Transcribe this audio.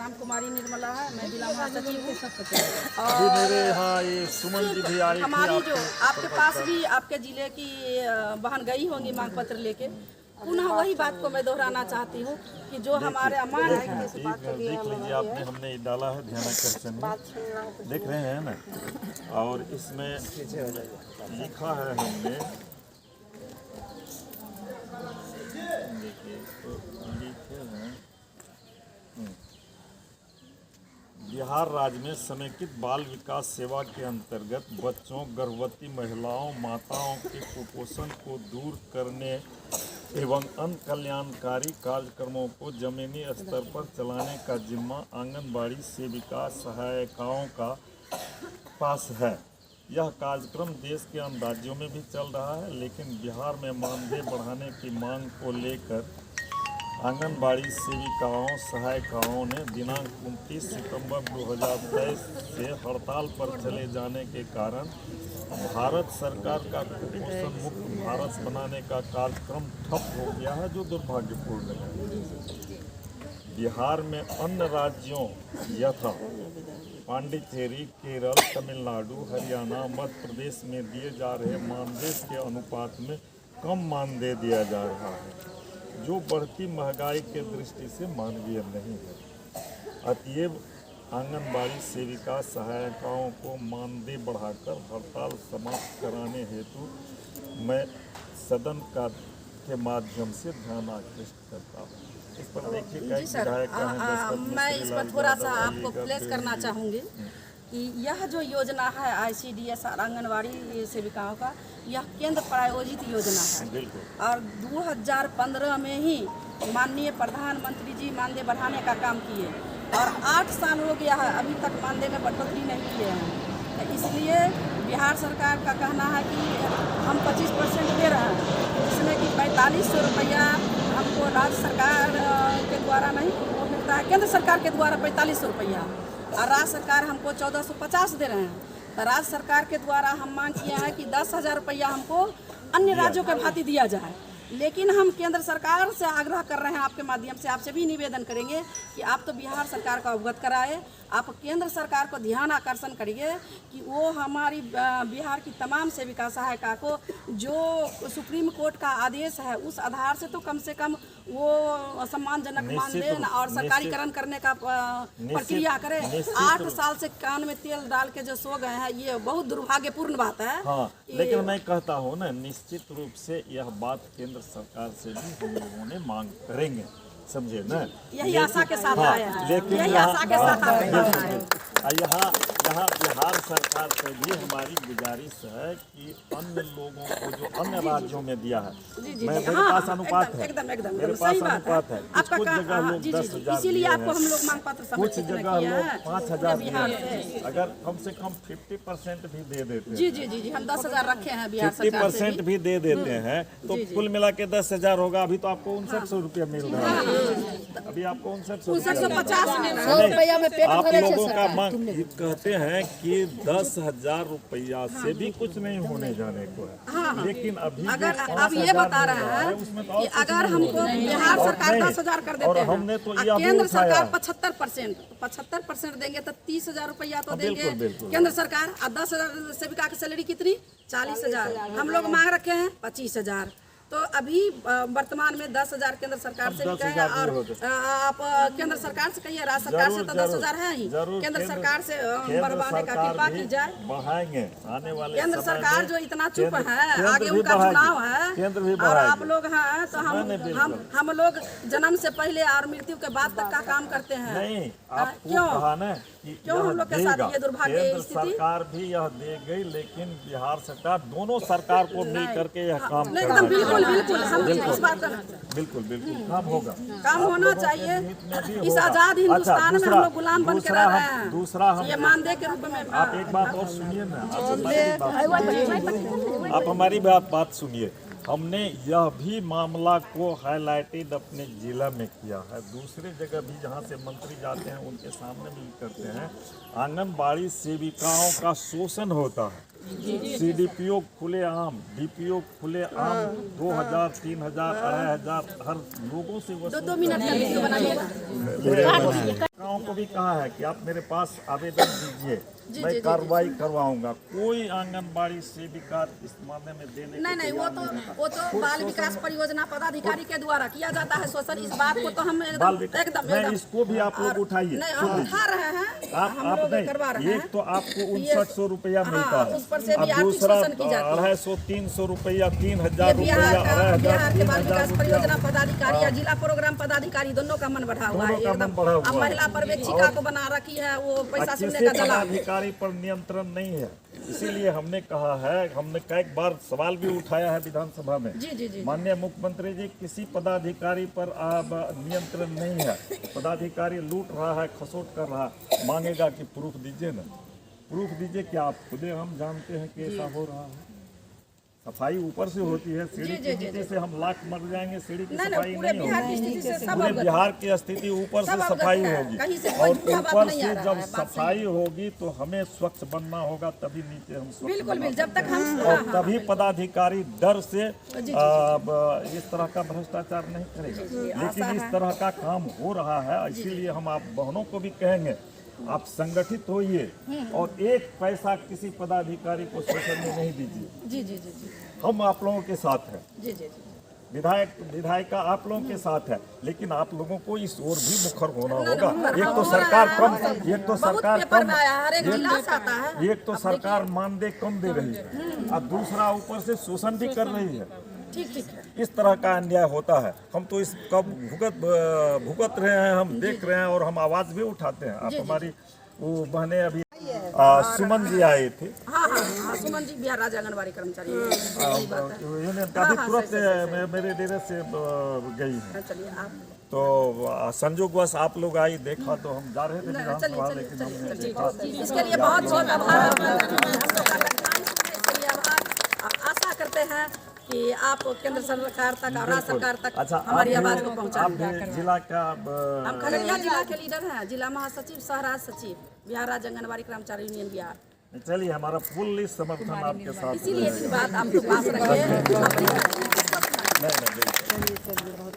नाम कुमारी निर्मला है, मैं जिला महासचिव हूँ। अभी मेरे यहाँ ये सुमन जी भी आई थी। हमारी जो आपके पास भी आपके जिले की बहन गई होंगी मांग पत्र लेके, पुनः वही बात को मैं दोहराना चाहती हूँ कि जो हमारे अमान है। देख लीजिए, आपने हमने ये डाला है ध्यानाकर्षण में, देख रहे हैं ना, और इसमें लिखा है हमने, देखिए तो लिखे हैं, बिहार राज्य में समेकित बाल विकास सेवा के अंतर्गत बच्चों, गर्भवती महिलाओं, माताओं के कुपोषण को दूर करने एवं अन्य कल्याणकारी कार्यक्रमों को जमीनी स्तर पर चलाने का जिम्मा आंगनबाड़ी सेविका सहायिकाओं का पास है। यह कार्यक्रम देश के अन्य राज्यों में भी चल रहा है, लेकिन बिहार में मानदेय बढ़ाने की मांग को लेकर आंगनबाड़ी सेविकाओं सहायिकाओं ने दिनांक 29 सितंबर 2023 से हड़ताल पर चले जाने के कारण भारत सरकार का कुपोषण मुक्त भारत बनाने का कार्यक्रम ठप हो गया है, जो दुर्भाग्यपूर्ण है। बिहार में अन्य राज्यों यथा पांडिचेरी, केरल, तमिलनाडु, हरियाणा, मध्य प्रदेश में दिए जा रहे मानदेय के अनुपात में कम मानदेय दिया जा रहा है, जो बढ़ती महंगाई के दृष्टि से मानवीय नहीं है। अतएव आंगनबाड़ी सेविका सहायिकाओं को मानदेय बढ़ाकर हड़ताल समाप्त कराने हेतु मैं सदन के माध्यम से ध्यान आकृष्ट करता हूँ। इस पर देखिए जी सर, मैं इस पर थोड़ा सा आपको फ्लैश करना चाहूँगी कि यह जो योजना है ICDS और आंगनबाड़ी सेविकाओं का, यह केंद्र प्रायोजित योजना है और 2015 में ही माननीय प्रधानमंत्री जी मानदेय बढ़ाने का काम किए और 8 साल हो गया है, अभी तक मानदेय में बढ़ोतरी नहीं किए हैं। तो इसलिए बिहार सरकार का कहना है कि हम 25% दे रहे हैं, जिसमें कि 4500 रुपया हमको राज्य सरकार के द्वारा नहीं वो मिलता है, केंद्र सरकार के द्वारा 4500 रुपया और राज्य सरकार हमको 1450 दे रहे हैं। तो राज्य सरकार के द्वारा हम मांग किए हैं कि 10,000 रुपया हमको अन्य राज्यों के भांति दिया जाए, लेकिन हम केंद्र सरकार से आग्रह कर रहे हैं, आपके माध्यम से आपसे भी निवेदन करेंगे कि आप तो बिहार सरकार का अवगत कराए, आप केंद्र सरकार को ध्यान आकर्षण करिए कि वो हमारी बिहार की तमाम सेविका सहायिका को जो सुप्रीम कोर्ट का आदेश है उस आधार से तो कम से कम वो सम्मानजनक मानदेय और सरकारीकरण करने का प्रक्रिया करे। 8 साल से कान में तेल डाल के जो सो गए हैं, ये बहुत दुर्भाग्यपूर्ण बात है। हाँ, लेकिन मैं कहता हूँ ना, निश्चित रूप से यह बात केंद्र सरकार से भी हम लोगों ने मांग करेंगे, समझे ना, यही आशा के साथ आया है, लेकिन यही आशा के साथ आया है। यहाँ बिहार सरकार से भी हमारी गुजारिश है कि अन्य लोगों को जो अन्य राज्यों में दिया है, मेरे पास अनुपात है, मेरे पास अनुपात है, कुछ जगह लोग 10,000, इसीलिए आपको हम लोग मांग पत्र कुछ जगह लोग 5,000 दिए हैं। अगर कम से कम 50% भी दे देते हैं, जी हम 10,000 रखे हैं बिहार सरकार से 50% भी दे देते हैं, तो कुल मिला के 10,000 होगा। अभी तो आपको 5900 रुपया मिल रहा है, अभी आपको 5950 रुपया में पेट आप भरे लोगों का मांग कहते हैं कि 10,000 रुपया से भी कुछ नहीं होने जाने को है, लेकिन अभी अगर अब ये बता रहा है कि अगर हमको बिहार सरकार 10,000 कर देते हैं तो केंद्र सरकार 75% देंगे तो 30,000 रुपया तो देंगे केंद्र सरकार, और 10,000 सेविका की सैलरी कितनी 40,000, हम लोग मांग रखे हैं 25,000। तो अभी वर्तमान में 10,000 केंद्र सरकार से भी कहे और आप केंद्र सरकार से कहिए, राज्य सरकार से तो 10,000 है ही, केंद्र सरकार से बढ़वाने का कृपा की जाए। बढ़ाएंगे आने वाले केंद्र सरकार जो इतना चुप है, आगे उनका चुनाव है और आप लोग हैं तो हम लोग जन्म से पहले और मृत्यु के बाद तक का काम करते हैं। नहीं, क्यों हम लोग के साथ ये दुर्भाग्य स्थिति? सरकार भी यह दे गई, लेकिन बिहार सरकार दोनों सरकार को मिल करके यह काम एकदम बिल्कुल हम इस बात का बिल्कुल काम होगा, काम होना चाहिए। इस आजाद हिंदुस्तान में हम लोग गुलाम बन के रह रहे हैं। दूसरा ये मानदेय के रूप में आप एक बात और सुनिए ना, आप हमारी बात सुनिए। हमने यह भी मामला को हाईलाइटेड अपने जिला में किया है, दूसरे जगह भी जहां से मंत्री जाते हैं उनके सामने भी करते हैं। आंगनबाड़ी सेविकाओं का शोषण होता है, CDPO खुलेआम, DPO खुलेआम 2,000, 3,000, 2,500 हर लोगों से 2 मिनट का वीडियो बनाइएगा। महिलाओं को भी कहा है कि आप मेरे पास आवेदन दीजिए, मैं कार्रवाई करवाऊंगा। कोई आंगनबाड़ी सेविका इस मामले में देने नहीं, वो तो बाल विकास परियोजना पदाधिकारी के द्वारा किया जाता है शोषण। इस बात को तो हम एकदम इसको भी आप लोग उठाइए। नहीं, हम उठा रहे हैं, आप करवा रहे हैं। एक तो आपको 5900 रुपया मिलता है, उस पर से भी अब आर्थिक दूसरा शोषण की जाती है। 250-300 रुपया, 3000 रुपया, बिहार के बाल विकास 3000 परियोजना रुपया। पदाधिकारी या जिला प्रोग्राम पदाधिकारी दोनों का मन बढ़ा हुआ है दोनों का मन एकदम। बढ़ा हुआ अब है। महिला पर्यवेक्षिका को बना रखी है, वो पैसा सुनने किसी का दलाल। पदाधिकारी पर नियंत्रण नहीं है, इसीलिए हमने कहा है, हमने कई बार सवाल भी उठाया है विधानसभा में। जी। माननीय मुख्यमंत्री जी, किसी पदाधिकारी पर अब नियंत्रण नहीं है। पदाधिकारी लूट रहा है, खसोट कर रहा है, मांगेगा कि प्रूफ दीजिए ना, प्रूफ दीजिए। क्या आप खुदे हम जानते हैं कि ऐसा हो रहा है? सफाई ऊपर से होती है, सीढ़ी के नीचे से हम लाख मर जाएंगे, सीढ़ी की सफाई पूरे नहीं बिहार की होगी। स्थिति से सब पूरे अवगत बिहार की स्थिति ऊपर से सब अवगत सफाई है। होगी, कहीं से कोई और झूठा बात ऊपर नहीं से आ रहा जब है, बात सफाई होगी तो हमें स्वच्छ बनना होगा, तभी नीचे हम स्वच्छ बिल्कुल बना जब तक हम और तभी पदाधिकारी डर से इस तरह का भ्रष्टाचार नहीं करेगा। लेकिन इस तरह का काम हो रहा है, इसीलिए हम आप बहनों को भी कहेंगे, आप संगठित होइए और एक पैसा किसी पदाधिकारी को शोषण में नहीं दीजिए। जी। हम आप लोगों के साथ हैं, जी। विधायिका आप लोगों के साथ है, लेकिन आप लोगों को इस ओर भी मुखर होना होगा। एक तो सरकार कम, एक तो सरकार कम, एक तो सरकार मानदेय कम दे रही है और दूसरा ऊपर से शोषण भी कर रही है। ठीक है। इस तरह का अन्याय होता है। हम तो इस कब भुगत रहे हैं, हम देख रहे हैं और हम आवाज भी उठाते हैं। आप हमारी वो बहनें अभी सुमन जी आए थे, हाँ, सुमन जी बिहार राज्य आंगनबाड़ी कर्मचारी यूनियन का भी तुरंत मेरे डेरे से गई है। चलिए आप तो संजोगवश आप लोग आई, देखा तो हम जा रहे थे विधानसभा, लेकिन हमने देखा। इसके लिए बहुत आभार, इसके लिए आभार। आशा करते हैं कि आप केंद्र सरकार तक और राज्य सरकार तक हमारी आवाज को पहुंचाएंगे। जिला का हम खगड़िया जिला के लीडर हैं, जिला महासचिव, सह राज्य सचिव, बिहार राज्य आंगनबाड़ी कर्मचारी यूनियन बिहार। चलिए, हमारा फुल समर्थन आपके साथ। इसीलिए बात आपके पास रखिए। नहीं